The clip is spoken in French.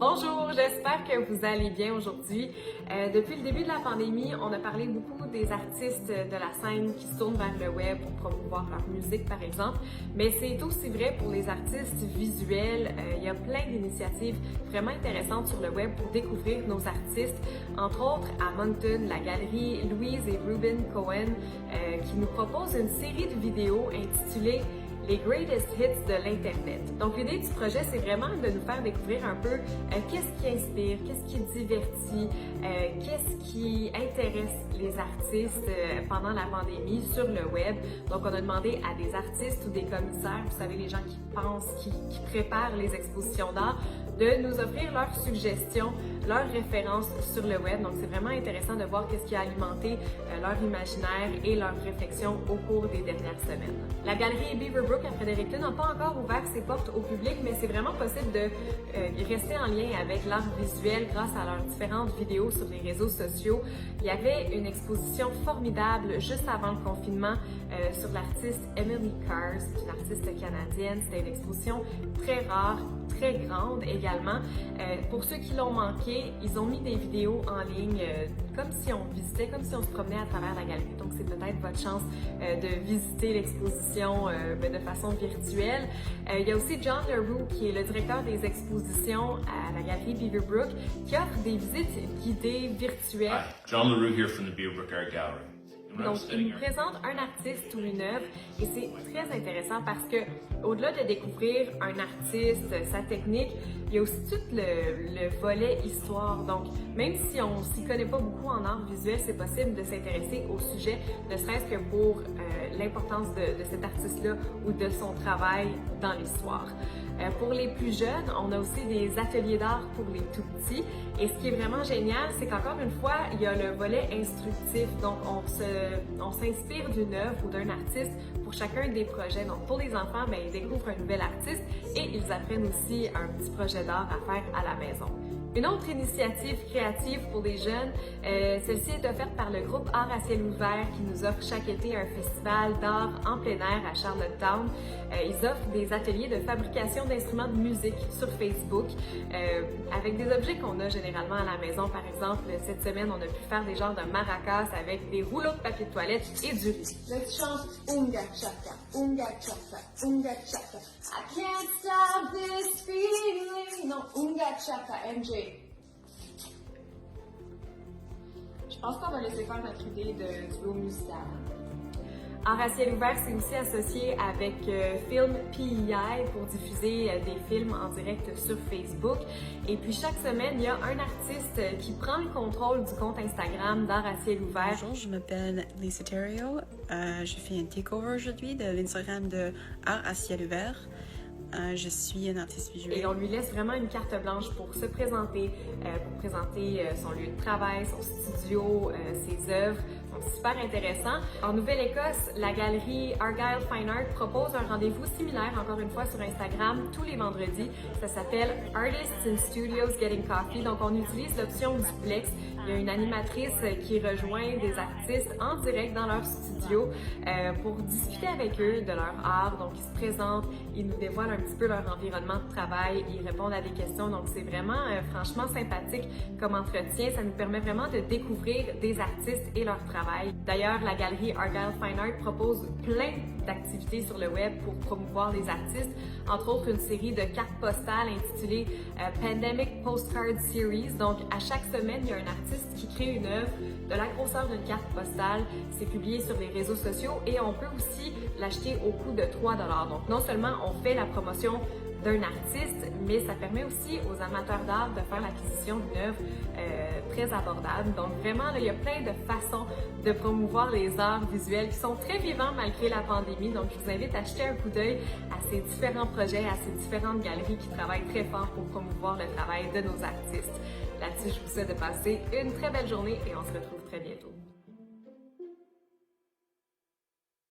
Bonjour, j'espère que vous allez bien aujourd'hui. Depuis le début de la pandémie, on a parlé beaucoup des artistes de la scène qui se tournent vers le web pour promouvoir leur musique, par exemple, mais c'est aussi vrai pour les artistes visuels. Il y a plein d'initiatives vraiment intéressantes sur le web pour découvrir nos artistes, entre autres à Moncton, la galerie Louise et Ruben Cohen qui nous propose une série de vidéos intitulée les greatest hits de l'Internet. Donc, l'idée du projet, c'est vraiment de nous faire découvrir un peu qu'est-ce qui inspire, qu'est-ce qui divertit, qu'est-ce qui intéresse les artistes pendant la pandémie sur le web. Donc, on a demandé à des artistes ou des commissaires, vous savez, les gens qui pensent, qui préparent les expositions d'art, de nous offrir leurs suggestions, leurs références sur le web. Donc, c'est vraiment intéressant de voir qu'est-ce qui a alimenté leur imaginaire et leurs réflexions au cours des dernières semaines. La galerie Beaverbrook à Fredericton n'a pas encore ouvert ses portes au public, mais c'est vraiment possible de rester en lien avec l'art visuel grâce à leurs différentes vidéos sur les réseaux sociaux. Il y avait une exposition formidable juste avant le confinement sur l'artiste Emily Cars, qui est une artiste canadienne. C'était une exposition très rare, très grande également. Pour ceux qui l'ont manqué, ils ont mis des vidéos en ligne comme si on visitait, comme si on se promenait à travers la galerie. Donc c'est peut-être votre chance de visiter l'exposition de façon virtuelle. Il y a aussi John Leroux, qui est le directeur des expositions à la galerie Beaverbrook, qui offre des visites guidées virtuelles. Hi, John Leroux here from the Beaverbrook Art Gallery. Donc, il nous présente un artiste ou une œuvre et c'est très intéressant parce que, au-delà de découvrir un artiste, sa technique, il y a aussi tout le volet histoire. Donc, même si on s'y connaît pas beaucoup en art visuel, c'est possible de s'intéresser au sujet, ne serait-ce que pour l'importance de cet artiste-là ou de son travail dans l'histoire. Pour les plus jeunes, on a aussi des ateliers d'art pour les tout petits. Et ce qui est vraiment génial, c'est qu'encore une fois, il y a le volet instructif. Donc, on s'inspire d'une œuvre ou d'un artiste pour chacun des projets. Donc, pour les enfants, ils découvrent un nouvel artiste et ils apprennent aussi un petit projet d'art à faire à la maison. Une autre initiative créative pour les jeunes, celle-ci est offerte par le groupe Art à ciel ouvert qui nous offre chaque été un festival d'art en plein air à Charlottetown. Ils offrent des ateliers de fabrication d'instruments de musique sur Facebook avec des objets qu'on a généralement à la maison. Par exemple, cette semaine, on a pu faire des genres de maracas avec des rouleaux de papier de toilette et du riz. Let's chant Unga Chaka, Unga Chaka, Unga Chaka. I can't stop this feeling. Non, Unga Chaka, MJ. Je pense qu'on va laisser faire notre idée de duo musical. Art à ciel ouvert, c'est aussi associé avec Film PEI pour diffuser des films en direct sur Facebook. Et puis chaque semaine, il y a un artiste qui prend le contrôle du compte Instagram d'Art à ciel ouvert. Bonjour, je m'appelle Lisa Terrio. Je fais un takeover aujourd'hui de l'Instagram de Art à ciel ouvert. Je suis un artiste visuel. Et on lui laisse vraiment une carte blanche pour se présenter, pour présenter son lieu de travail, son studio, ses œuvres. Donc, c'est super intéressant. En Nouvelle-Écosse, la galerie Argyle Fine Art propose un rendez-vous similaire, encore une fois, sur Instagram, tous les vendredis. Ça s'appelle Artists in Studios Getting Coffee. Donc, on utilise l'option duplex. Il y a une animatrice qui rejoint des artistes en direct dans leur studio pour discuter avec eux de leur art. Donc, ils se présentent, ils nous dévoilent un petit peu leur environnement de travail, ils répondent à des questions. Donc, c'est vraiment franchement sympathique comme entretien. Ça nous permet vraiment de découvrir des artistes et leur travail. D'ailleurs, la galerie Argyle Fine Art propose plein d'activités sur le web pour promouvoir les artistes, entre autres une série de cartes postales intitulée Pandemic Postcard Series. Donc, à chaque semaine, il y a un artiste qui crée une œuvre de la grosseur d'une carte postale. C'est publié sur les réseaux sociaux et on peut aussi l'acheter au coût de 3 $. Donc, non seulement on fait la promotion d'un artiste, mais ça permet aussi aux amateurs d'art de faire l'acquisition d'une œuvre très abordable. Donc vraiment, là, il y a plein de façons de promouvoir les arts visuels qui sont très vivants malgré la pandémie. Donc je vous invite à jeter un coup d'œil à ces différents projets, à ces différentes galeries qui travaillent très fort pour promouvoir le travail de nos artistes. Là-dessus, je vous souhaite de passer une très belle journée et on se retrouve très bientôt.